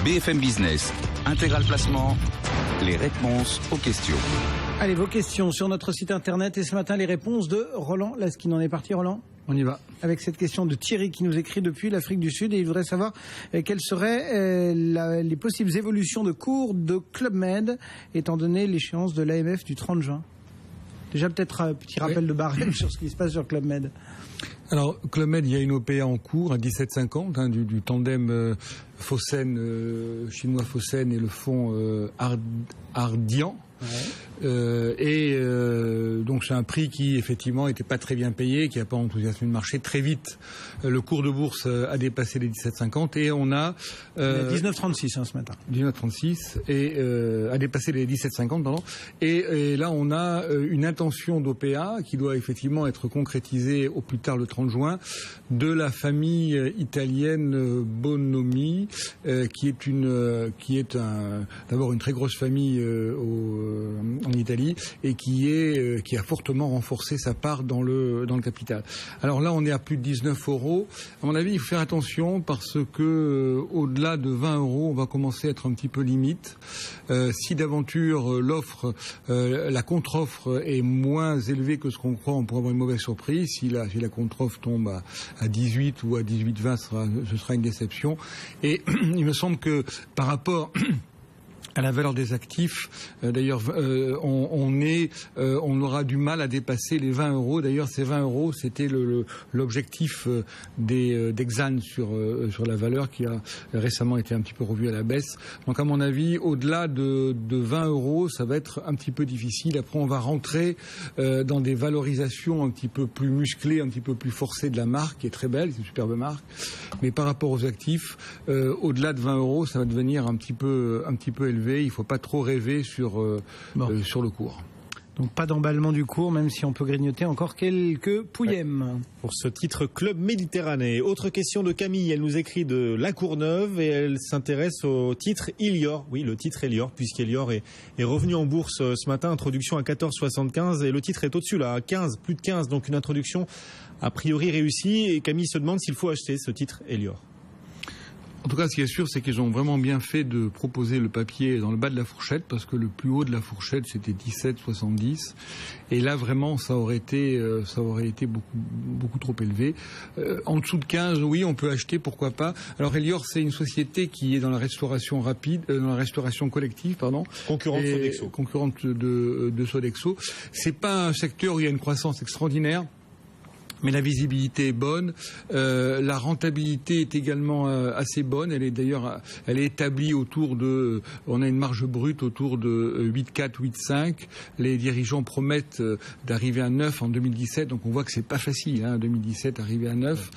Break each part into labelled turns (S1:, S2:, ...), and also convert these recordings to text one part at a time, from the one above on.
S1: BFM Business, Intégral Placement, les réponses aux questions.
S2: Allez, vos questions sur notre site internet et ce matin les réponses de Roland Laskin. On est parti, Roland ?
S3: On y va.
S2: Avec cette question de Thierry qui nous écrit depuis l'Afrique du Sud et il voudrait savoir quelles seraient les possibles évolutions de cours de Club Med étant donné l'échéance de l'AMF du 30 juin. Déjà peut-être un petit rappel de barème sur ce qui se passe sur Club Med.
S3: Alors, Club Med, il y a une OPA en cours à 17,50 du tandem Fosen, chinois Fosen et le fonds Ardian. Ouais. Donc c'est un prix qui effectivement n'était pas très bien payé, qui n'a pas enthousiasmé le marché. Très vite, le cours de bourse a dépassé les 17,50 et on a
S2: 19,36 ce matin.
S3: 19,36 et a dépassé les 17,50 pardon. Et là on a une intention d'OPA qui doit effectivement être concrétisée au plus tard le 30 juin de la famille italienne Bonomi, qui est d'abord une très grosse famille en Italie et qui a fortement renforcé sa part dans le capital. Alors là, on est à plus de 19 €. À mon avis, il faut faire attention parce que au-delà de 20 €, on va commencer à être un petit peu limite. Si d'aventure l'offre, la contre-offre est moins élevée que ce qu'on croit, on pourrait avoir une mauvaise surprise. Si la contre-offre tombe à 18 ou à 18,20, ce sera une déception. Et il me semble que par rapport à la valeur des actifs, d'ailleurs, on aura du mal à dépasser les 20 €. D'ailleurs, ces 20 €, c'était l'objectif d'Exane sur la valeur qui a récemment été un petit peu revu à la baisse. Donc, à mon avis, au-delà de 20 €, ça va être un petit peu difficile. Après, on va rentrer dans des valorisations un petit peu plus musclées, un petit peu plus forcées de la marque, qui est très belle, c'est une superbe marque. Mais par rapport aux actifs, au-delà de 20 €, ça va devenir un petit peu élevé. Il ne faut pas trop rêver sur le cours.
S2: Donc pas d'emballement du cours, même si on peut grignoter encore quelques pouillèmes.
S4: Ouais. Pour ce titre Club Méditerranée. Autre question de Camille, elle nous écrit de La Courneuve et elle s'intéresse au titre Elior. Oui, le titre Elior, puisqu'Elior est revenu en bourse ce matin, introduction à 14,75 et le titre est au-dessus là, à 15, plus de 15, donc une introduction a priori réussie et Camille se demande s'il faut acheter ce titre Elior.
S3: En tout cas, ce qui est sûr, c'est qu'ils ont vraiment bien fait de proposer le papier dans le bas de la fourchette, parce que le plus haut de la fourchette, c'était 17,70. Et là, vraiment, ça aurait été beaucoup trop élevé. En dessous de 15, oui, on peut acheter, pourquoi pas. Alors, Elior, c'est une société qui est dans la restauration rapide, dans la restauration collective, pardon.
S4: Concurrente Sodexo.
S3: Concurrente de Sodexo. C'est pas un secteur où il y a une croissance extraordinaire. Mais la visibilité est bonne, la rentabilité est également assez bonne. Elle est établie autour de, on a une marge brute autour de 8,4, 8,5. Les dirigeants promettent d'arriver à 9 en 2017, donc on voit que c'est pas facile. 2017 arriver à 9,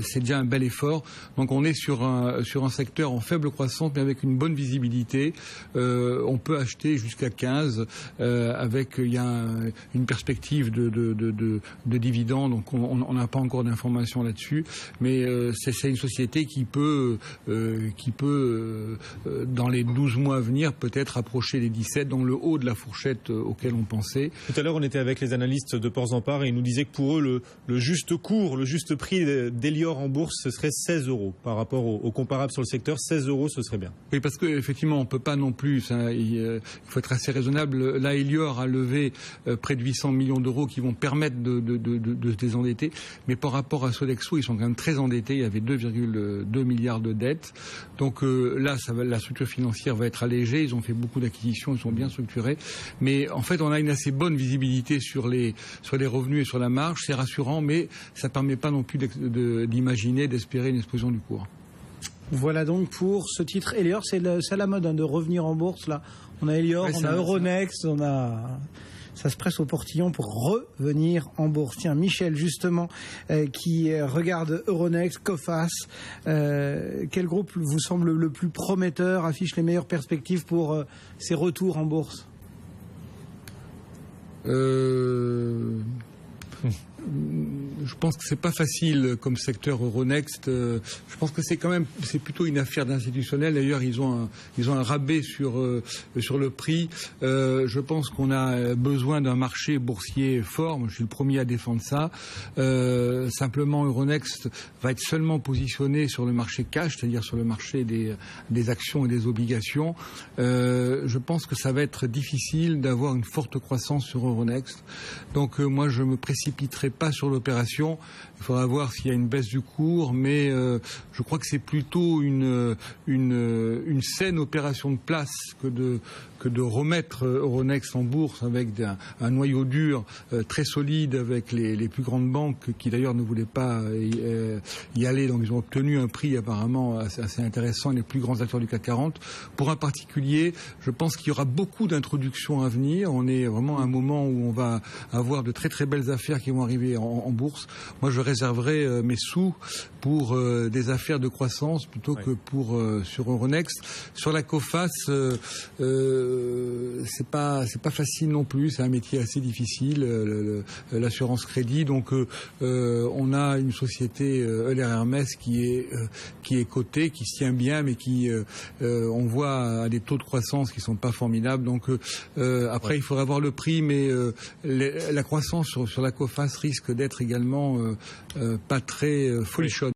S3: c'est déjà un bel effort. Donc on est sur un secteur en faible croissance, mais avec une bonne visibilité. On peut acheter jusqu'à 15, il y a une perspective de dividendes. Donc on n'a pas encore d'informations là-dessus, mais c'est une société qui peut dans les 12 mois à venir peut-être approcher les 17, dans le haut de la fourchette auquel on pensait.
S4: Tout à l'heure, on était avec les analystes de Ports-en-Part et ils nous disaient que pour eux, le juste cours, le juste prix d'Elior en bourse, ce serait 16 € par rapport au comparable sur le secteur. 16 € ce serait bien.
S3: Oui, parce qu'effectivement, on ne peut pas non plus, il faut être assez raisonnable. Là, Elior a levé près de 800 millions d'euros qui vont permettre de se désendettés, mais par rapport à Sodexo, ils sont quand même très endettés. Il y avait 2,2 milliards de dettes. Donc là, la structure financière va être allégée. Ils ont fait beaucoup d'acquisitions, ils sont bien structurés. Mais en fait, on a une assez bonne visibilité sur les revenus et sur la marge. C'est rassurant, mais ça ne permet pas non plus d'imaginer, d'espérer une explosion du cours.
S2: Voilà donc pour ce titre Elior. C'est à la mode de revenir en bourse. Là, on a Elior, on a Euronext, on a... Ça se presse au portillon pour revenir en bourse. Tiens, Michel, justement, qui regarde Euronext, Coface, quel groupe vous semble le plus prometteur, affiche les meilleures perspectives pour ses retours en bourse ?
S3: Je pense que c'est pas facile comme secteur Euronext. Je pense que c'est plutôt une affaire d'institutionnel. D'ailleurs, ils ont un rabais sur le prix. Je pense qu'on a besoin d'un marché boursier fort. Moi, je suis le premier à défendre ça. Simplement, Euronext va être seulement positionné sur le marché cash, c'est-à-dire sur le marché des actions et des obligations. Je pense que ça va être difficile d'avoir une forte croissance sur Euronext. Donc moi, je me précipiterai pas sur l'opération. Il faudra voir s'il y a une baisse du cours, mais je crois que c'est plutôt une saine opération de place que de remettre Euronext en bourse avec un noyau dur très solide avec les plus grandes banques qui d'ailleurs ne voulaient pas y aller. Donc ils ont obtenu un prix apparemment assez intéressant, les plus grands acteurs du CAC 40. Pour un particulier, je pense qu'il y aura beaucoup d'introductions à venir. On est vraiment à un moment où on va avoir de très très belles affaires qui vont arriver en bourse. Moi, je réserverai mes sous pour des affaires de croissance plutôt que sur Euronext. Sur la Coface, c'est pas facile non plus. C'est un métier assez difficile, l'assurance crédit. Donc, on a une société Euler Hermès qui est cotée, qui se tient bien, mais qui on voit à des taux de croissance qui sont pas formidables. Donc après, il faudra voir le prix, mais la croissance sur la Coface risque d'être également pas très folichonne.